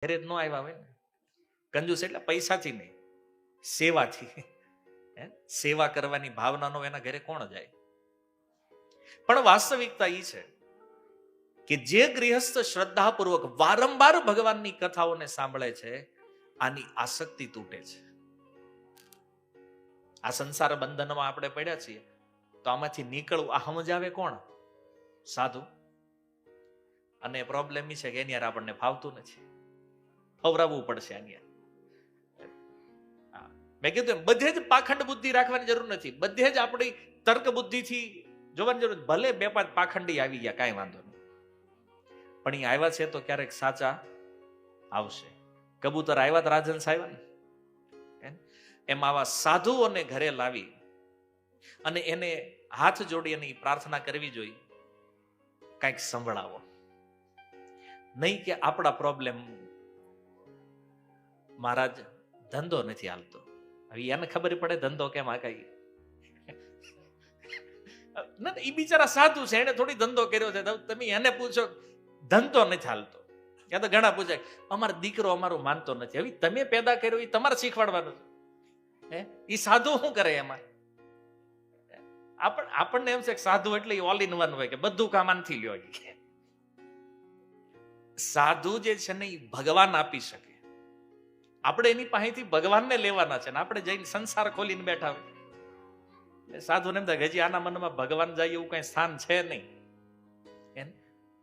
ઘરે જ ન આવ્યા હોય ને. કંજૂસ એટલે પૈસાથી નહીં, સેવાથી. સેવા કરવાની ભાવનાનો એના ઘરે કોણ જાય? પણ વાસ્તવિકતા એ છે કે જે ગૃહસ્થ શ્રદ્ધાપૂર્વક વારંવાર ભગવાનની કથાઓને સાંભળે છે, આની આસક્તિ તૂટે છે. આ સંસાર બંધનમાં આપણે પડ્યા છીએ, તો આમાંથી નીકળવું આ સમજાવે કોણ? સાધુ. અને પ્રોબ્લેમ એ છે કે એની યાર આપણને ફાવતું નથી, ખવડાવવું પડશે આની. મેં કીધું બધે જ પાખંડ બુદ્ધિ રાખવાની જરૂર નથી, બધે જ આપણી તર્ક બુદ્ધિથી જોવાની જરૂર. ભલે બે પાંચ પાખંડી આવી ગયા, કાંઈ વાંધો નહીં, પણ એ આવ્યા છે તો ક્યારેક સાચા આવશે. કબૂતર આવ્યા તો રાજહંસ આવ્યા ને, એમ આવા સાધુઓને ઘરે લાવી અને એને હાથ જોડી અને પ્રાર્થના કરવી જોઈએ, કંઈક સંભળાવો. નહીં કે આપણા પ્રોબ્લેમ, મહારાજ ધંધો નથી હાલતો. હવે એને ખબર પડે ધંધો કેમ આકાઈ? એ બિચારા સાધુ છે, એને થોડી ધંધો કર્યો છે. તમે એને પૂછો ધંધો નથી હાલતો. ત્યાં તો ઘણા પૂછે અમારો દીકરો અમારું માનતો નથી. હવે તમે પેદા કર્યો એ તમારે શીખવાડવાનું છે. એ સાધુ શું કરે એમાં? આપણને એમ છે કે સાધુ એટલે ઓલ ઇન વન હોય, કે બધું કામ આનથી લ્યો. સાધુ જે છે ને એ ભગવાન આપી શકે. આપણે એની પાસેથી ભગવાનને લેવાના છે ને આપણે જઈને સંસાર ખોલીને બેઠા હોય. સાધુ ને એમ થાય હજી આના મનમાં ભગવાન જાય એવું કઈ સ્થાન છે નહીં.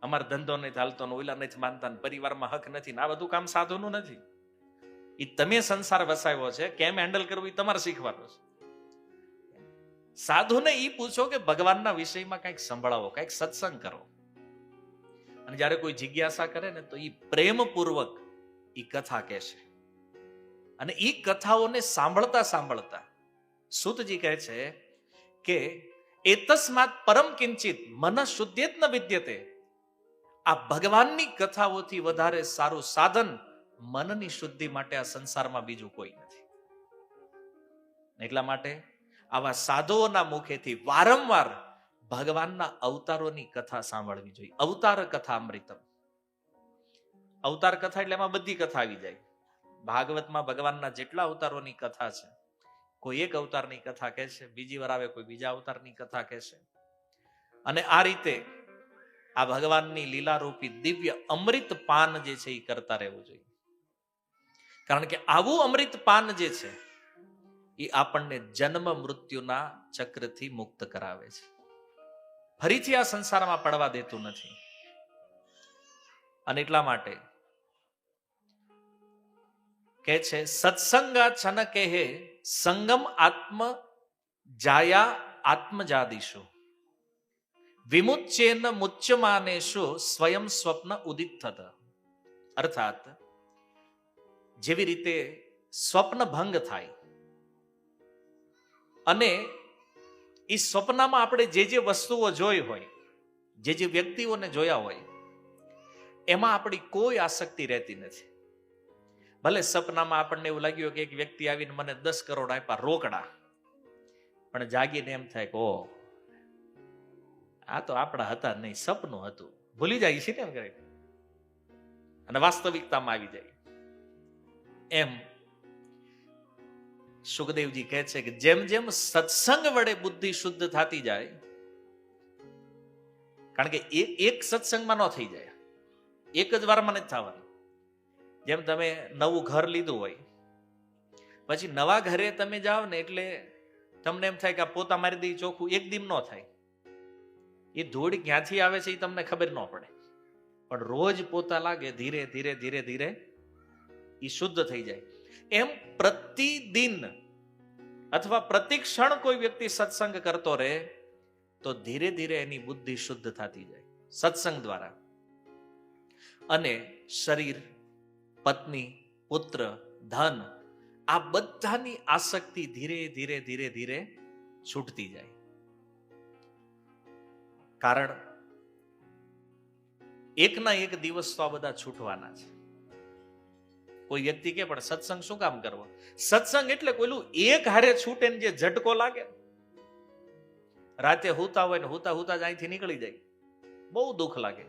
અમારો ધંધો નથી ચાલતો, ઓલા નથી માનતા, પરિવારમાં હક નથી, આ બધું કામ સાધુનું નથી. એ તમે સંસાર વસાવ્યો છે, કેમ હેન્ડલ કરવું એ તમારે શીખવાનું છે. સાધુને એ પૂછો કે ભગવાનના વિષયમાં કંઈક સંભળાવો, કંઈક સત્સંગ કરો. અને જયારે કોઈ જિજ્ઞાસા કરે ને તો એ પ્રેમપૂર્વક એ કથા કહેશે. અને એ કથાઓને સાંભળતા સાંભળતા સૂતજી કહે છે કે એતસ્માત પરમ કિંચિત મન શુદ્ધેત ન વિદ્યતે. આ ભગવાનની કથાઓથી વધારે સારું સાધન મનની શુદ્ધિ માટે આ સંસારમાં બીજું કોઈ નથી. એટલા માટે આવા સાધુઓના મુખેથી વારંવાર ભગવાનના અવતારોની કથા સાંભળવી જોઈએ. અવતાર કથા અમૃતમ. અવતાર કથા એટલે એમાં બધી કથા આવી જાય. ભાગવતમાં ભગવાનના જેટલા અવતારોની કથા છે, કોઈ એક અવતારની કથા કહેશે, બીજી વાર આવે કોઈ બીજા અવતારની કથા કહેશે. અને આ રીતે આ ભગવાનની લીલારૂપી દિવ્ય અમૃત પાન જે છે એ કરતા રહેવું જોઈએ. કારણ કે આવું અમૃત પાન જે છે એ આપણને જન્મ મૃત્યુના ચક્રથી મુક્ત કરાવે છે, ફરીથી આ સંસારમાં પડવા દેતું નથી. અને એટલા માટે કે છે સત્સંગા છન કહે સંગમ આત્મ જાયા આત્મજાદીશુ વિમુચ્ચેન મુચ્યમાનેશુ સ્વયં સ્વપ્ન ઉદિત થત. અર્થાત જેવી રીતે સ્વપ્ન ભંગ થાય અને એ સ્વપ્નમાં આપણે જે વસ્તુઓ જોઈ હોય, જે વ્યક્તિઓને જોયા હોય, એમાં આપણી કોઈ આસક્તિ રહેતી નથી. ભલે સપનામાં આપણને એવું લાગ્યું કે એક વ્યક્તિ આવીને મને 10 કરોડ આપ્યા રોકડા, પણ જાગીને એમ થાય કે ઓ આ તો આપણા હતા નહીં, સપનું હતું. ભૂલી જાય છે ને એમ કરે, અને વાસ્તવિકતામાં આવી જાય. એમ સુખદેવજી કહે છે કે જેમ જેમ સત્સંગ વડે બુદ્ધિ શુદ્ધ થતી જાય, કારણ કે એક સત્સંગમાં ન થઈ જાય, એક જ વારમાં નથી થવાનું. જેમ તમે નવું ઘર લીધું હોય, પછી નવા ઘરે તમે જાઓ ને એટલે તમને એમ થાય કે આ પોતા મારી દઈ ચોખ્ખું એક દિન ન થાય. એ ધૂળ ક્યાંથી આવે છે એ તમને ખબર ન પડે, પણ રોજ પોતા લાગે, ધીરે ધીરે ધીરે ધીરે એ શુદ્ધ થઈ જાય. એમ પ્રતિદિન અથવા પ્રતિક્ષણ કોઈ વ્યક્તિ સત્સંગ કરતો રહે તો ધીરે ધીરે એની બુદ્ધિ શુદ્ધ થતી જાય સત્સંગ દ્વારા. અને શરીર, પત્ની, પુત્ર, ધન, આ બધાની આસક્તિ ધીરે ધીરે ધીરે ધીરે છૂટતી જાય. કારણ એકના એક દિવસ તો આ બધા છૂટવાના છે. કોઈ વ્યક્તિ કે પણ સત્સંગ શું કામ કરવો? સત્સંગ એટલે કોઈલું એક હારે છૂટે ને જે ઝટકો લાગે, રાતે હુતા હોય ને હુતા હુતા જ અહીંથી નીકળી જાય, બહુ દુઃખ લાગે.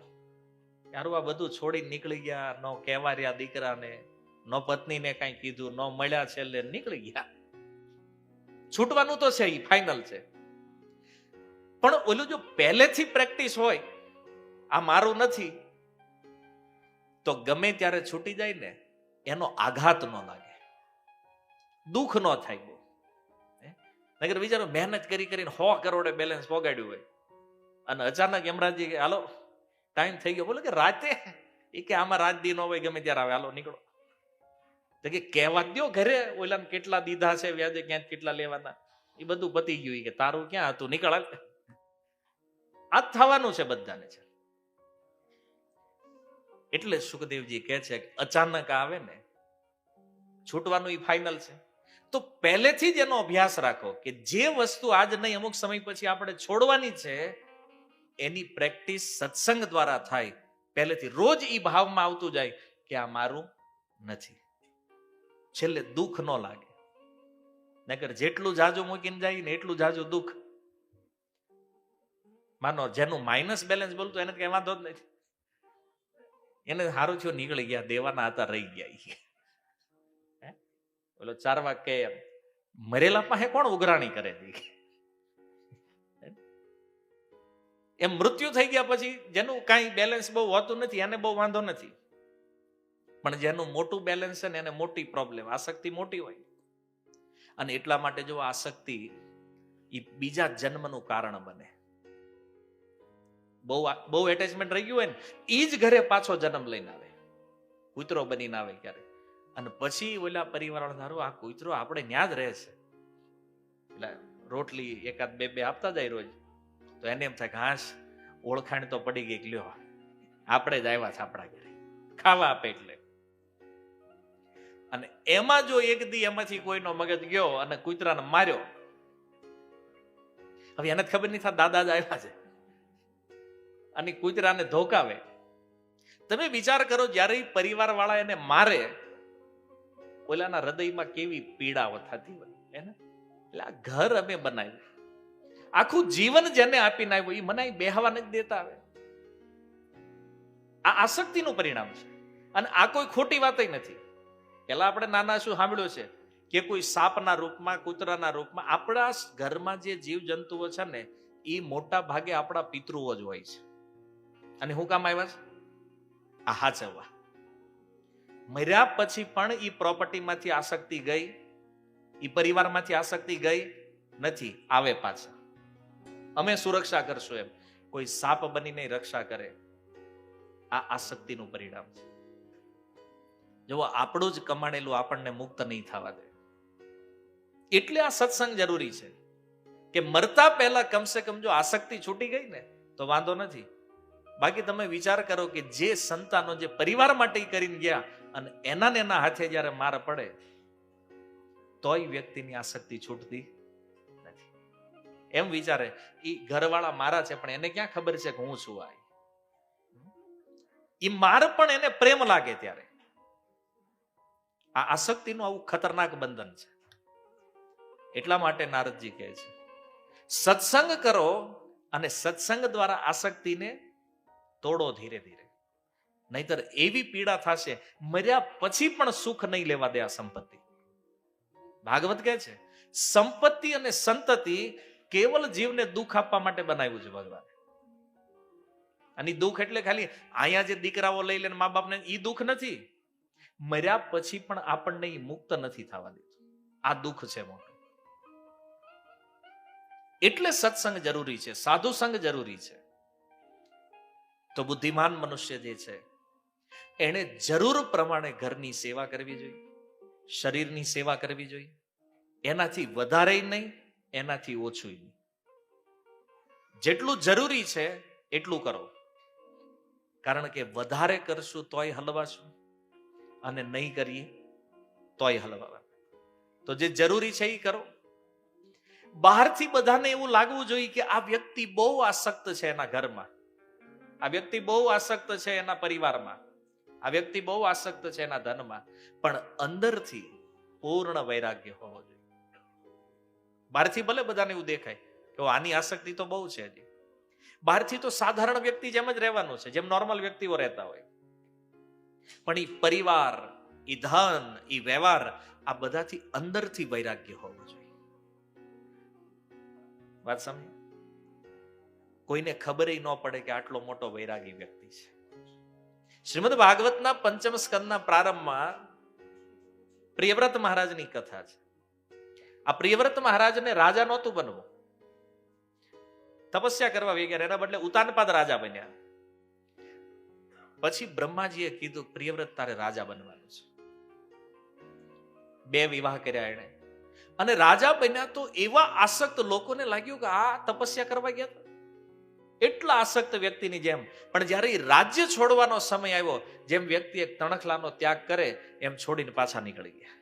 યારું આ બધું છોડીને નીકળી ગયા, ન કહેવા રહ્યા દીકરાને, ન પત્નીને કઈ કીધું, ન મળ્યા, છેલ્લે નીકળી ગયા. છૂટવાનું તો છે, એ ફાઇનલ છે. પણ ઓલું જો પહેલેથી પ્રેક્ટિસ હોય, આ મારું નથી, તો ગમે ત્યારે છૂટી જાય ને એનો આઘાત ન લાગે, દુઃખ ન થાય બહુ. નગર વિચારો મહેનત કરી કરીને 100 કરોડે બેલેન્સ પોગાડ્યું હોય અને અચાનક યમરાજજી કે હાલો ટાઈમ થઈ ગયો. બોલે કે રાતે, એ કે આમાં રાત દી ન હોય, ગમે ત્યારે આવે, હાલો નીકળો. તો કે કહેવા દો ઘરે ઓલા કેટલા દીધા છે વ્યાજે, ક્યાં કેટલા લેવાના, એ બધું પતી ગયું. કે તારું ક્યાં હતું, નીકળ. આ થવાનું છે બધાને છે. એટલે સુખદેવજી કહે છે કે અચાનક આવે ને છૂટવાનું એ ફાઇનલ છે. તો પહેલેથી જ એનો અભ્યાસ રાખો કે જે વસ્તુ આજ નહીં અમુક સમય પછી આપણે છોડવાની છે, એની પ્રેક્ટિસ સત્સંગ દ્વારા થાય. પહેલેથી રોજ એ ભાવમાં આવતું જાય કે આ મારું નથી, છેલ્લે દુઃખ ન લાગે. નકર જેટલું જાજુ મૂકીને જાય ને એટલું જાજુ દુઃખ. માનો જેનું માઇનસ બેલેન્સ બોલતું એને કઈ વાંધો જ નથી, એને સારું થયું નીકળી ગયા, દેવાના હતા રહી ગયા. ઓલો ચારવાક કે મરેલા પાસે કોણ ઉઘરાણી કરે? એમ મૃત્યુ થઈ ગયા પછી જેનું કાંઈ બેલેન્સ બહુ હોતું નથી એને બહુ વાંધો નથી, પણ જેનું મોટું બેલેન્સ છે ને એને મોટી પ્રોબ્લેમ, આસક્તિ મોટી હોય. અને એટલા માટે જો આસક્તિ એ બીજા જન્મનું કારણ બને. બહુ એટેચમેન્ટ રહી ગયું હોય ને એ જ ઘરે પાછો જન્મ લઈને આવે, કૂતરો બનીને આવે ક્યારે. અને પછી ઓલા પરિવાર વાળા આ કૂતરો આપણે ન્યા જ રહે છે, એટલે રોટલી એકાદ બે આપતા જાય રોજ, તો એને એમ થાય કે હાશ ઓળખાણ તો પડી ગઈ, લ્યો આપણે જ આવ્યા છે આપણા ઘરે ખાવા આપે એટલે. અને એમાં જો એક દી એમાંથી કોઈનો મગજ ગયો અને કૂતરાને માર્યો, હવે એને ખબર નહીં થાય દાદા જ આવ્યા છે, અને કૂતરાને ધોકાવે. તમે વિચાર કરો જ્યારે પરિવાર વાળા એને મારે, ઓલાના હૃદયમાં કેવી પીડાઓ થતી હોય એને. એટલે આ ઘર અમે બનાવ્યું, આખું જીવન જેને આપીને આવ્યું, એ મને બેહવા નથી દેતા. આવે આ આસક્તિનું પરિણામ છે. અને આ કોઈ ખોટી વાત નથી. પેલા આપણે નાના શું સાંભળ્યું છે કે કોઈ સાપના રૂપમાં, કૂતરાના રૂપમાં, આપણા ઘરમાં જે જીવ જંતુઓ છે ને એ મોટા ભાગે આપણા પિતૃઓ જ હોય છે. અને હું કામ આવ્યા છે? આ હાચવવા. મર્યા પછી પણ એ પ્રોપર્ટીમાંથી આસક્તિ ગઈ, એ પરિવારમાંથી આસક્તિ ગઈ નથી, આવે પાછા. અમે સુરક્ષા કરશું એમ કોઈ સાપ બનીને રક્ષા કરે, આ આસક્તિનું પરિણામ છે. જો આપણું જ કમાણેલું આપણને મુક્ત નહીં થવા દે. એટલે આ સત્સંગ જરૂરી છે કે મરતા પહેલા કમસે કમ જો આસક્તિ છૂટી ગઈ ને તો વાંધો નથી. બાકી તમે વિચાર કરો કે જે સંતાનો જે પરિવાર માટે કરીને ગયા અને એના હાથે જયારે માર પડે તોય વ્યક્તિની આસક્તિ છૂટતી નથી. એમ વિચારે એ ઘરવાળા મારા છે પણ એને ક્યાં ખબર છે કે હું છું. એ માર પણ એને પ્રેમ લાગે ત્યારે. આ આસક્તિનું આવું ખતરનાક બંધન છે. એટલા માટે નારદજી કહે છે સત્સંગ કરો અને સત્સંગ દ્વારા આસક્તિને તોડો ધીરે ધીરે, નહીતર એવી પીડા થશે મર્યા પછી પણ સુખ નહીં લેવા દે આ સંપત્તિ. ભાગવત કહે છે સંપત્તિ અને સંતતિ કેવલ જીવને દુઃખ આપવા માટે બનાવ્યું છે ભગવાને. અને દુઃખ એટલે ખાલી અહીંયા જે દીકરાઓ લઈ લે મા બાપને, એ દુઃખ નથી. મર્યા પછી પણ આપણને એ મુક્ત નથી થવા દેતું. આ દુઃખ છે મોટું. એટલે સત્સંગ જરૂરી છે, સાધુ સંગ જરૂરી છે. તો બુદ્ધિમાન મનુષ્ય જે છે એને જરૂર પ્રમાણે ઘરની સેવા કરવી જોઈએ, શરીરની સેવા કરવી જોઈએ. એનાથી વધારે નહીં, એનાથી ઓછું નહીં. જેટલું જરૂરી છે એટલું કરો. કારણ કે વધારે કરશું તોય હલવાશું અને નહીં કરીએ તોય હલવા. તો જે જરૂરી છે એ કરો. બહારથી બધાને એવું લાગવું જોઈએ કે આ વ્યક્તિ બહુ આસક્ત છે એના ઘરમાં, આ વ્યક્તિ બહુ આસક્ત છે એના પરિવારમાં, આ વ્યક્તિ બહુ આસક્ત છે એના ધનમાં, પણ અંદરથી પૂર્ણ વૈરાગ્ય હોવો જોઈએ. બહારથી ભલે બધાને એવું દેખાય કે આની આસક્તિ તો બહુ છે હજી, બહારથી તો સાધારણ વ્યક્તિ જેમ જ રહેવાનું છે, જેમ નોર્મલ વ્યક્તિઓ રહેતા હોય, પણ એ પરિવાર, એ ધન, એ વ્યવહાર, આ બધાથી અંદરથી વૈરાગ્ય હોવું જોઈએ. વાત સમજી? કોઈને ખબર ન પડે કે આટલો મોટો વૈરાગી વ્યક્તિ છે. શ્રીમદ ભાગવતના પંચમ સ્કંદના પ્રારંભમાં પ્રિયવ્રત મહારાજની કથા છે. આ પ્રિયવ્રત મહારાજને રાજા નહોતું બનવું, તપસ્યા કરવા ગયા, એના બદલે ઉતાનપાદ રાજા બન્યા. પછી બ્રહ્માજીએ કીધું પ્રિયવ્રત તારે રાજા બનવાનું છે. 2 વિવાહ કર્યા એને, અને રાજા બન્યા તો એવા આસક્ત લોકોને લાગ્યું કે આ તપસ્યા કરવા ગયા હતા, એટલા આસક્ત વ્યક્તિની જેમ. પણ જ્યારે રાજ્ય છોડવાનો સમય આવ્યો, જેમ વ્યક્તિ એક તણખલાનો ત્યાગ કરે એમ છોડીને પાછા નીકળી ગયા.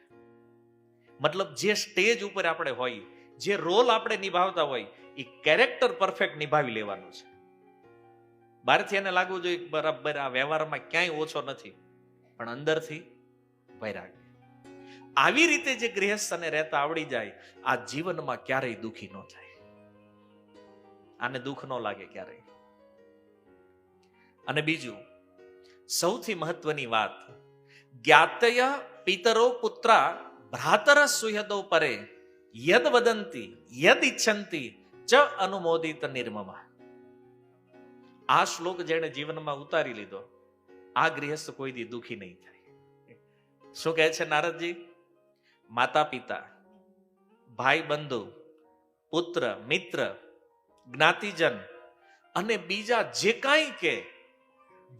મતલબ જે સ્ટેજ ઉપર આપણે હોય, જે રોલ આપણે નિભાવતા હોય, એ કેરેક્ટર પરફેક્ટ નિભાવી લેવાનું છે. બહારથી એને લાગવું જોઈએ બરાબર આ વ્યવહારમાં ક્યાંય ઓછો નથી, પણ અંદરથી વૈરાગ્ય. આવી રીતે જે ગૃહસ્થને રહેતા આવડી જાય, આ જીવનમાં ક્યારેય દુખી ન થાય, આને દુઃખ ન લાગે ક્યારેય. અને બીજું સૌથી મહત્વની વાત, જ્ઞાતય પિતરો પુત્રા ભ્રાતર સુહૃદો પરે યદ વદંતી યદ ઈચ્છંતી ચ અનુમોદિત નિર્મમા. આ શ્લોક જેણે જીવનમાં ઉતારી લીધો, આ ગૃહસ્થ કોઈ દી દુખી નહીં થાય. શું કહે છે નારદજી? માતા પિતા, ભાઈ બંધુ, પુત્ર મિત્ર, જ્ઞાતિજન અને બીજા જે કાંઈ કે,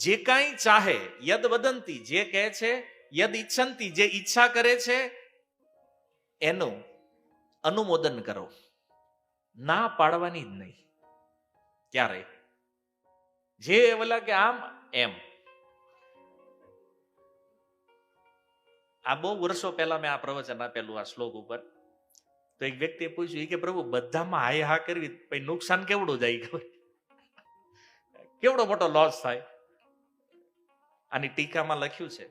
જે કાંઈ ચાહે, યદ વદંતી જે કહે છે, યદ ઈચ્છંતી જે ઈચ્છા કરે છે, એનું અનુમોદન કરો. ના પાડવાની જ નહીં ક્યારે. જે બોલા કે આમ એમ. આ બહુ વર્ષો પહેલા મેં આ પ્રવચન આપેલું આ શ્લોક ઉપર. તો એક વ્યક્તિએ પૂછ્યું કે પ્રભુ બધામાં હાય હા કરવી પછી નુકસાન કેવડું જાય, ખબર કેવડો મોટો લોસ થાય? આની ટીકામાં લખ્યું છે,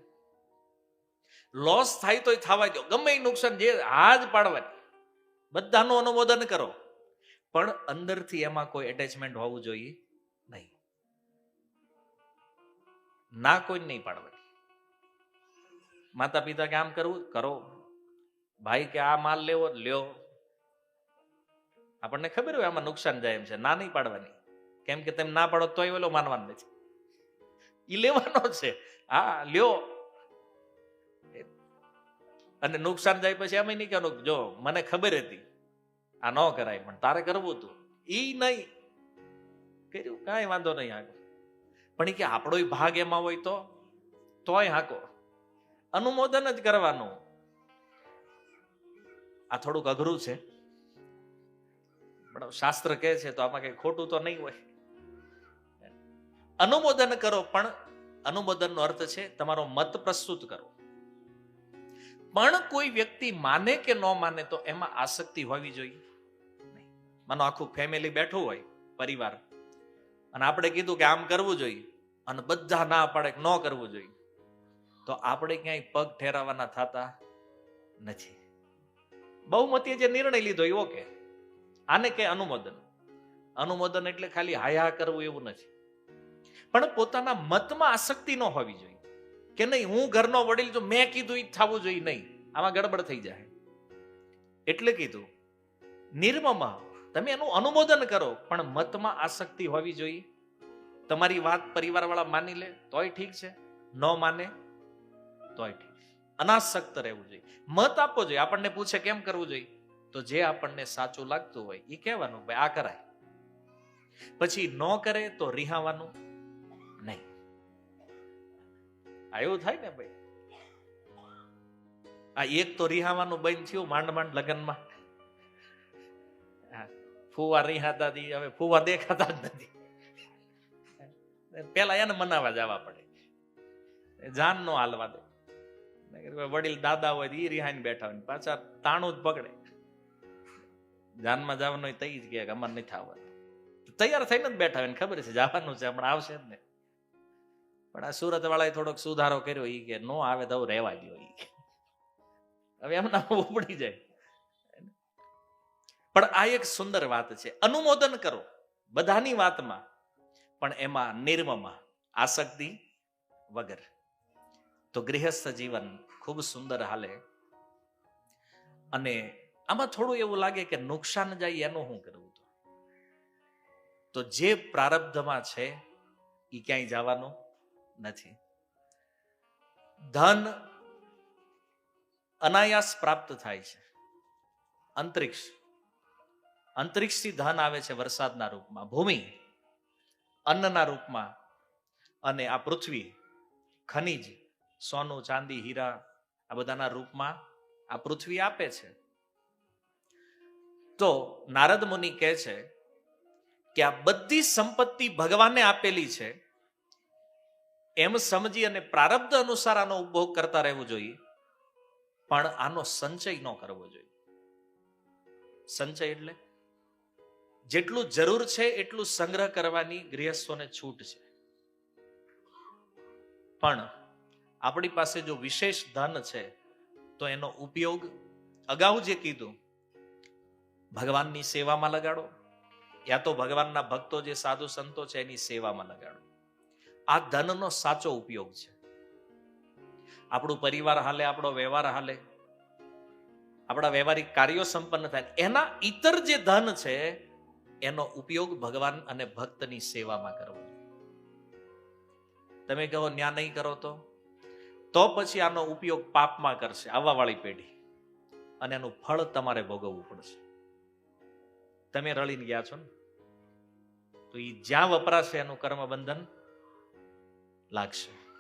લોસ થાય તોય થવા દો, ગમે એ નુકસાન, જે હાજ પાડવાની, બધાનું અનુમોદન કરો, પણ અંદરથી એમાં કોઈ એટેચમેન્ટ હોવું જોઈએ નહીં. ના કોઈ નહીં પાડવાની. માતા પિતા કે આમ કરવું કરો, ભાઈ કે આ માલ લેવો લ્યો, આપણને ખબર હોય આમાં નુકસાન જાય એમ છે, ના નહીં પાડવાની. કેમ કે તમે ના પાડો તોય ઓલો માનવાનું નથી, ઈ લેવાનો છે. હા લ્યો. અને નુકસાન જાય પછી એમ નહીં કહેવાનું જો મને ખબર હતી આ ન કરાય પણ તારે કરવું હતું, ઈ નહીં કર્યું, કાંઈ વાંધો નહીં હાકો. પણ એ કે આપણો ભાગ એમાં હોય તો તોય હાકો, અનુમોદન જ કરવાનું. આ થોડુંક અઘરું છે, પણ શાસ્ત્ર કહે છે તો આમાં કઈ ખોટું તો નહીં હોય. અનુમોદન કરો, પણ અનુમોદનનો અર્થ છે તમારો મત પ્રસ્તુત કરો. પણ કોઈ વ્યક્તિ માને કે ન માને તો એમાં આસક્તિ હોવી જોઈએ નહીં. માનો આખું ફેમિલી બેઠું હોય, પરિવાર, અને આપણે કીધું કે આમ કરવું જોઈએ અને બધા ના પાડે કે ન કરવું જોઈએ, તો આપણે ક્યાંય પગ ઠેરાવાના થતા નથી. બહુમતીએ જે નિર્ણય લીધો એ ઓકે, આને કે અનુમોદન. અનુમોદન એટલે ખાલી હાયા કરવું એવું નથી, પણ પોતાના મતમાં આસક્તિ ન હોવી જોઈએ કે નહીં હું ઘરનો વડીલ જો મેં કીધું એ થવું જોઈએ, નહીં, આમાં ગડબડ થઈ જાય. એટલે કીધું નિર્મમા, તમે એનું અનુમોદન કરો, પણ મતમાં આસક્તિ હોવી જોઈએ. તમારી વાત પરિવાર વાળા માની લે તોય ઠીક છે, ન માને તોય ઠીક છે. અનાસક્ત રહેવું જોઈએ, મત આપવો જોઈએ. આપણને પૂછે કેમ કરવું જોઈએ, તો જે આપણને સાચું લાગતું હોય એ કહેવાનું, ભાઈ આ કરાય. પછી ન કરે તો રિહાવાનું નહીં. આ એવું થાય ને ભાઈ, આ એક તો રિહાવાનું બંધ થયું માંડ માંડ લગ્નમાં. ફુવા રિહાતા હતી, હવે ફુવા દેખાતા જ નથી. પેલા એને મનાવા જવા પડે, જાન નો હાલવા દે. વડીલ દાદા હોય એ રિહાઈને બેઠા હોય, પાછા તાણું જ પકડે. જાનમાં જવાનું હોય તઈ જ કે અમારે નહીં થવાનું, તૈયાર થઈને જ બેઠા હોય, ખબર છે જવાનું છે હમણાં આવશે જ ને. પણ આ સુરત વાળાએ થોડોક સુધારો કર્યો, ઈ કે નો આવે તો રહેવા દો, ઈ હવે એમના ઉપડી જાય. પણ આ એક સુંદર વાત છે, અનુમોદન કરો. બધાની વાતમાં, પણ એમાં નિર્મમાં, આસક્તિ વગર. તો ગૃહસ્થ જીવન ખૂબ સુંદર હાલે. અને આમાં થોડું એવું લાગે કે નુકસાન જાય એનું શું કરવું? તો જે પ્રારબ્ધમાં છે એ ક્યાંય જવાનું નથી. ધન અનાયાસ પ્રાપ્ત થાય છે. અંતરિક્ષથી ધન આવે છે વરસાદના રૂપમાં, ભૂમિ અન્નના રૂપમાં, અને આ પૃથ્વી ખનિજ, સોનું, ચાંદી, હીરા, આ બધાના રૂપમાં આ પૃથ્વી આપે છે. તો નારદ મુનિ કહે છે કે આ બધી સંપત્તિ ભગવાને આપેલી છે એમ સમજી અને પ્રારબ્ધ અનુસાર આનો ઉપભોગ કરતા રહેવું જોઈએ, પણ આનો સંચય ન કરવો જોઈએ. સંચય એટલે જેટલું જરૂર છે એટલું સંગ્રહ કરવાની ગૃહસ્થોને છૂટ છે. પણ આપણી પાસે જો વિશેષ ધન છે તો એનો ઉપયોગ અગાઉ જે કીધું, ભગવાનની સેવામાં લગાડો, યા તો ભગવાનના ભક્તો જે સાધુ સંતો છે એની સેવામાં લગાડો. આ ધનનો સાચો ઉપયોગ છે. આપણું પરિવાર હાલે, આપણો વ્યવહાર હાલે, આપણા વ્યવહારિક કાર્યો સંપન્ન થાય, એના ઇતર જે ધન છે એનો ઉપયોગ ભગવાન અને ભક્તની સેવામાં કરવો. તમે કહો ન્યા નહીં કરો તો પછી આનો ઉપયોગ પાપમાં કરશે આવવા વાળી પેઢી, અને એનું ફળ તમારે ભોગવવું પડશે. તમે રળીને ગયા છો ને, તો એ જ્યાં વપરાશે એનું કર્મ બંધન લાગશે.